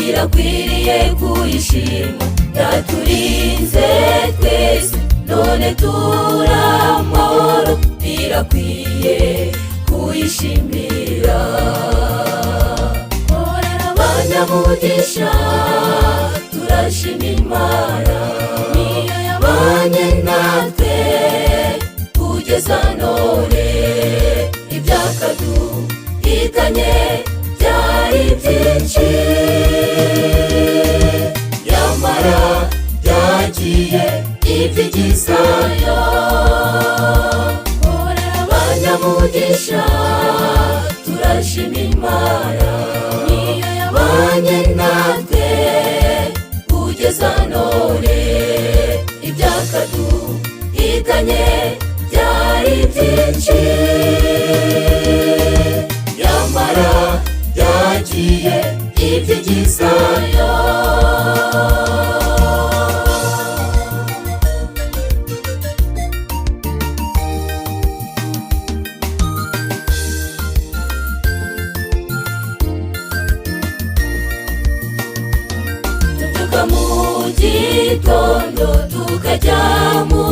birakwiriye kuyishima. Yaturinze twese none turamahoro, birakwiye kuyishimira. Korera abanyamugisha turashima Imana, niyo yabanye natwe kugeza none. Ibyakaduhitanye byari byinshi, nyamara byagiye ibyigizayo. Korera abanyamugisha turashima Imana, niyo yabanye natwe kugeza none. Ibyakaduhitanye byari byinshi, nyamara byagiye ibyigizayo. Tubyuka mu gitondo tukajya mu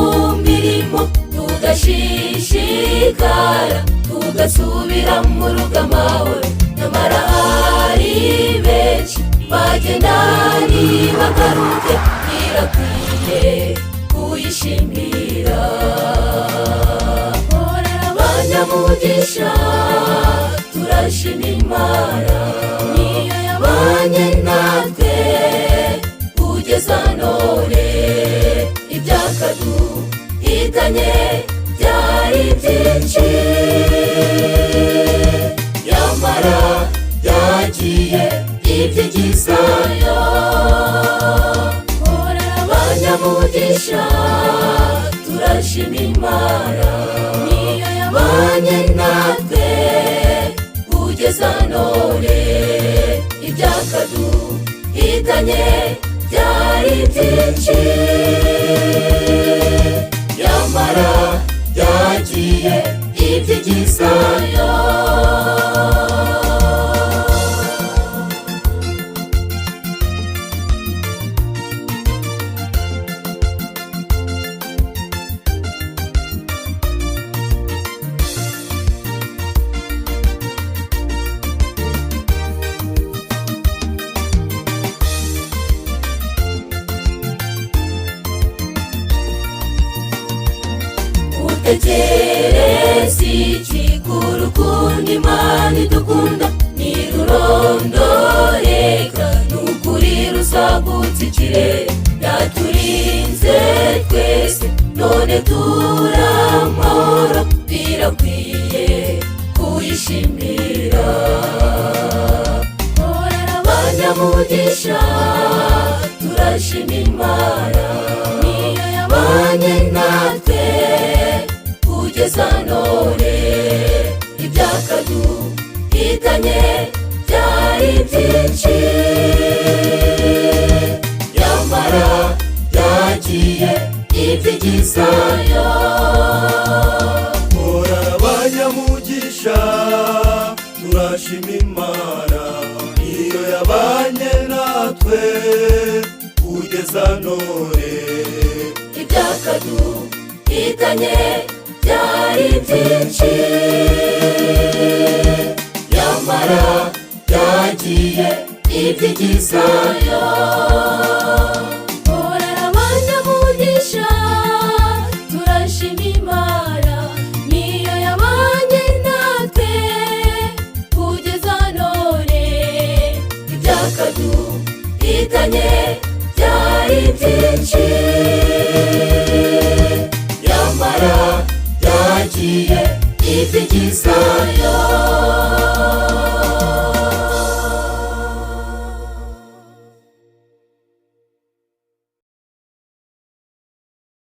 mirimo, tugashishikara tugasubira mu rugo amahoro. Nyamara hari benshi bagenda ntibagaruke, birakwiye kuyishimira. Korera abanyamugisha turashima Imana, niyo yabanye natwe kugeza none. Ibyakaduhitanye byari byinshi, nyamara byagiye ibyigizayo. Korera abanyamugisha turashima Imana, niyo yabanye natwe kugeza none. Ibyakaduhitanye byari byinshi, nyamara byagiye ibyigizayo. Utekereza iki ku rukundo Imana idukunda? Ntirurondoreka, n'ukuri rusagutse ikirere. Yaturinze twese none turamahoro, birakwiye kuyishimira. Korera abanyamugisha turashima Imana, niyo yabanye natwe kugeza none. Ibyakaduhitanye byari byinshi, nyamara byagiye ibyigizayo. Korera abanyamugisha turashima Imana, niyo yabanye natwe kugeza none. Ibyakaduhitanye byari byinshi, nyamara byagiye ibyigizayo. Korera abanyamugisha turashima Imana, niyo yabanye natwe kugeza none. Ibyakaduhitanye byari byinshi, nyamara byagiye ibyigizayo.